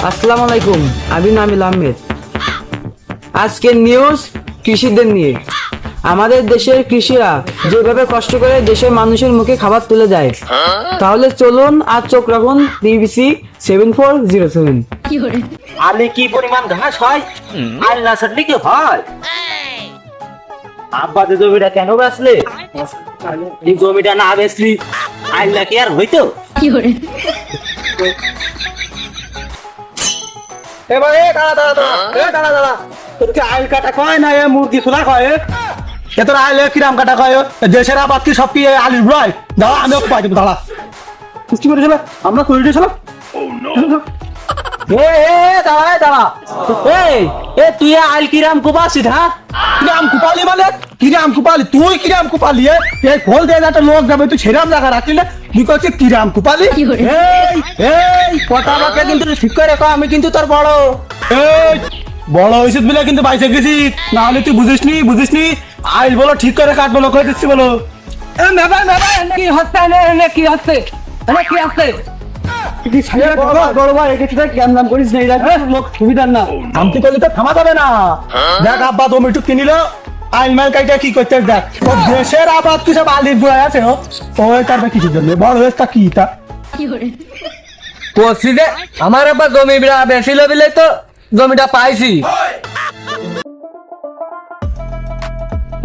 আসসালামু আলাইকুম, আমি নামিল আহমেদ। আজকের নিউজ কৃষিদের নিয়ে। আমাদের দেশের কৃষিরা যেভাবে কষ্ট করে দেশের মানুষের মুখে খাবার তুলে দেয়, তাহলে চলুন আর চোখ রাখুন বিবিসি 7407। আলে কি পরিমাণ ঘাস হয় আর না ছাড়লে কি হয়? আব্বা যে জমিটা কেন বেচলে? এই জমিটা না বেচলি আইলা কি আর হইতো? এবারে দাঁড়া তোর কি আইল কাটা কয় না এ মুরগি খোলা কয়? এ তোর আইলে কিরাম কাটা কয়? দেশের আবাদ কি সব কি আলির ভয়? দাঁড়া আমি পাই দেবো, দাঁড়া কুস্তি করে যাবে, আমরা করে দিয়েছিলাম। তুই আইল কিরাম কুপাসি হ্যাঁ? কিরাম কুপালি মানে কিরাম কুপালি? তুই কিরাম কুপালি? এই খোল দিয়ে একটা লোক যাবে, তুই সেরাম জায়গা রাখলি তুই করছিস কিরাম কুপালি? এই কথা আমাকে কিন্তু ঠিক করে রেখো, আমি কিন্তু তোর বড়। এই বড় হয়েছিস বলে কিন্তু বাইসে গেছিস, না হলে তুই বুঝিসনি আইল বলো ঠিক করে কাট বলো করে দিচ্ছি বলো। কি হচ্ছে? কি হচ্ছে? কি হচ্ছে? বড় ভাই এটা কেন নাম করিস না? এটা লোক সুবিধার না, থামতে করলে তো থামা যাবে না। দেখ আব্বা জমি একটু কিনিল আইল মাইল কাইটা কি করতে দেখ, তোর দেশের আবাদ কি সব আলির গোড়ায় আছে? ওই তার কিছুর জন্য বড় হয়েছে তা কি তা করছি যে আমার আবার জমি বেশি লবিলে তো জমিটা পাইছি।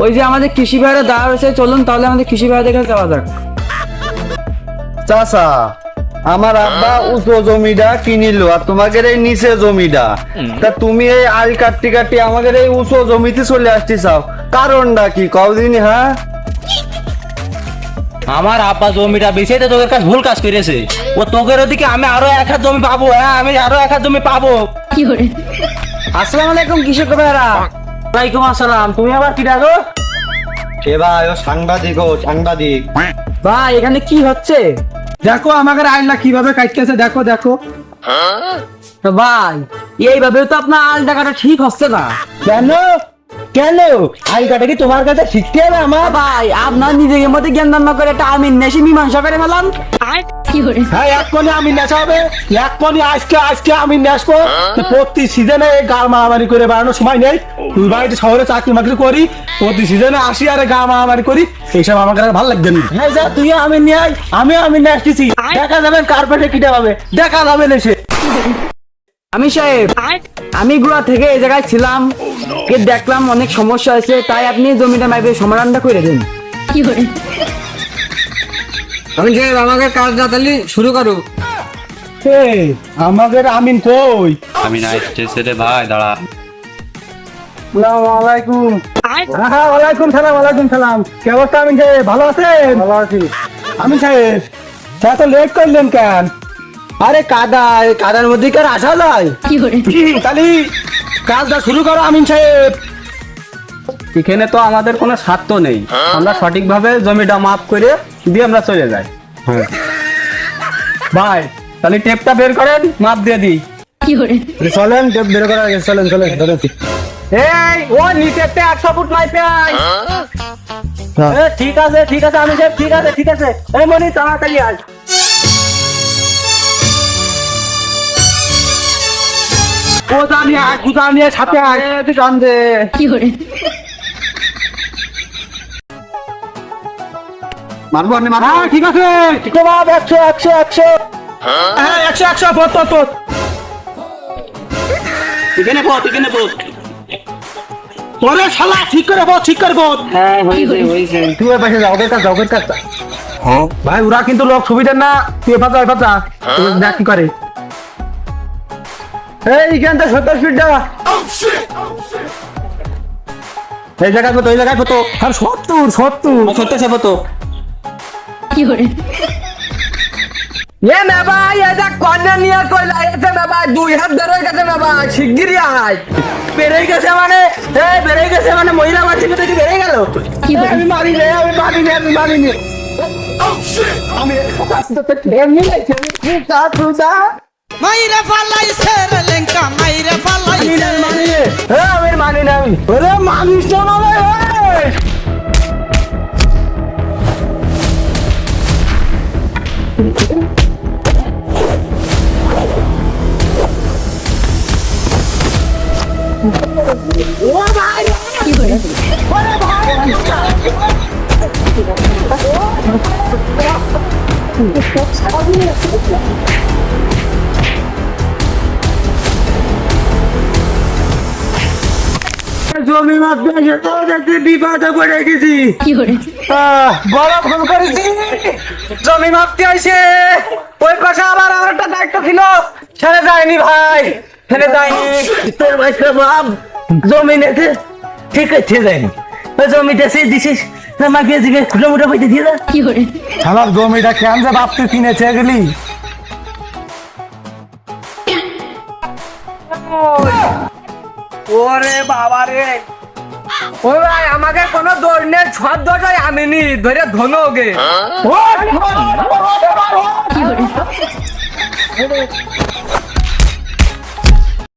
ওই যে আমাদের কৃষি ভাইরা দাঁড়া রয়েছে, চলুন তাহলে আমাদের কৃষি ভাইদের কাছে যাওয়া যাক। চাচা, আমার আব্বা উঁচু জমিটা কিনিল আর তোমাদের এই নিচে জমিটা, তা তুমি এই আল কাটতে কাটতে আমাদের এই উঁচু জমিতে চলে আসতে চাও, কারণটা কি কদিন? হ্যাঁ, আমার আব্বা জমিটা বেশি তো তোদের কাছে ভুল কাজ করেছে। ও তোদের ওদিকে আমি আরো এক হাত জমি পাবো। হ্যাঁ, আমি আরো এক হাত জমি পাবো। আসসালামু আলাইকুম কৃষক ভাইরা। ওয়ালাইকুম আসসালাম। তুমি আবার কি ডাকো? এ ভাই ও সাংবাদিক, ভাই এখানে কি হচ্ছে? দেখো আমাদের আইলা কিভাবে কাটতেছে, দেখো দেখো। তো ভাই এইভাবে তো আপনার আল টাকাটা ঠিক হচ্ছে না। কেন কেন আইল কাটা কি তোমার কাছে শিখতে হবে? আমার ভাই আপনার নিজের মধ্যে জ্ঞান দান না করে একটা আমিন নেশি মীমাংসা করে ফেলাম। হ্যাঁ, এক পনি আমি নেশা হবে, এক পনি আজকে আমি নেশবো। প্রতি সিজনে গাল মারামারি করে বেড়ানোর সময় নেই। তুই বাড়িতে শহরে চাকরি মাকরি করি, প্রতি সিজনে আসি আর গাল মারামারি করি, এইসব আমাকে আর ভালো লাগবে না। হ্যাঁ যা, তুই আমি নিয়ে আয়, আমি নিয়ে আসতেছি। দেখা যাবে কার্পেটে কিটা পাবে, দেখা যাবে না সে। আমি সাহেব, আমি গোড়া থেকে এই জায়গায় ছিলাম, দেখলাম অনেক সমস্যা আছে, তাই আপনি জমিটা মাইবে সমাধানটা করে দিন। আমি সাহেব আমাকে কাজ তাড়াতাড়ি শুরু করো। আমাদের আমিন কই? আমি না এসেছে রে ভাই, দাঁড়া। আসসালামু আলাইকুম। হ্যাঁ, ওয়ালাইকুম সালাম। কি অবস্থা আমিন সাহেব, ভালো আছেন? ভালো আছি। আমিন সাহেব এত লেট করলেন কেন? আরে কাদার মধ্যে কি আর আসা যায়? তাহলে কাজটা শুরু করো আমিন সাহেব। এখানে তো আমাদের কোনো স্বার্থ নেই, আমরা সঠিকভাবে জমিটা মাপ করে দিয়ে আমরা চলে যাই। ভাই তাহলে টেপটা বের করেন, মাপ দিয়ে দিই। চলেন টেপ বের করা গেছে, চলেন। এই ও নিচেতে 100 ফুট মাইপে আয়। ঠিক আছে আমি সাহেব, ঠিক আছে। এই মনি তাড়াতাড়ি আয়। ও জানিয়ে সাথে আয়, তুই জানবে। মারবো আমি মারবো। হ্যাঁ ঠিক আছে, ঠিক আছে। 100 হ্যাঁ 100 পথ এখানে পথ তোরে শালা ঠিক করে পথ। হ্যাঁ হয়েছে। তুই ওই পাশে যাও, ওদের কাছে। ভাই ওরা কিন্তু লোক সুবিধার না, তুই এফাচা দেখ কি করে। এইখান থেকে 70 ফিট যাওয়া, এই জায়গায় পতো। আর 70 পতো। এ মে ভাই এটা কর্নার নিয়ে কই লাইছে মে ভাই, 2 হাত ধরে গেছে মে ভাই, শিগগিরই আয়। বেরেই গেছে মানে মহিলা মাছি তো দেখি বেরে গেল। আমি মারিনি আমি এমনি লাইছি। মাইরে ফালাইছে রে লেঙ্কা, মাইরে ফালাইছে। আমি মানি না। ওরে মানুষ তো নয়। জমি মাপতে এসে তো দেখছি বিপদে পড়ে গেছি। বড় ভুল করেছি। জমি মাপতে আসে ওই পাশে আবার আমার একটা দায়িত্ব ছিল, ছেড়ে যায়নি ভাই, ছেড়ে যায়নি। তোর ভাইকে বাপ জমি নেছে, ঠিক আছে যায়নি। ওই জমিটা সে দিছিস আমাকে কিলোমিটার পয়সা দিয়ে দা। আমার জমিটা কেন যে বাপ তুই কিনেছে গেলি? ওরে বাবা রে, ওই ভাই আমাকে কোনো দৌড় নেই, সব দৌড়াই আমি নি ধরে ধনো গে।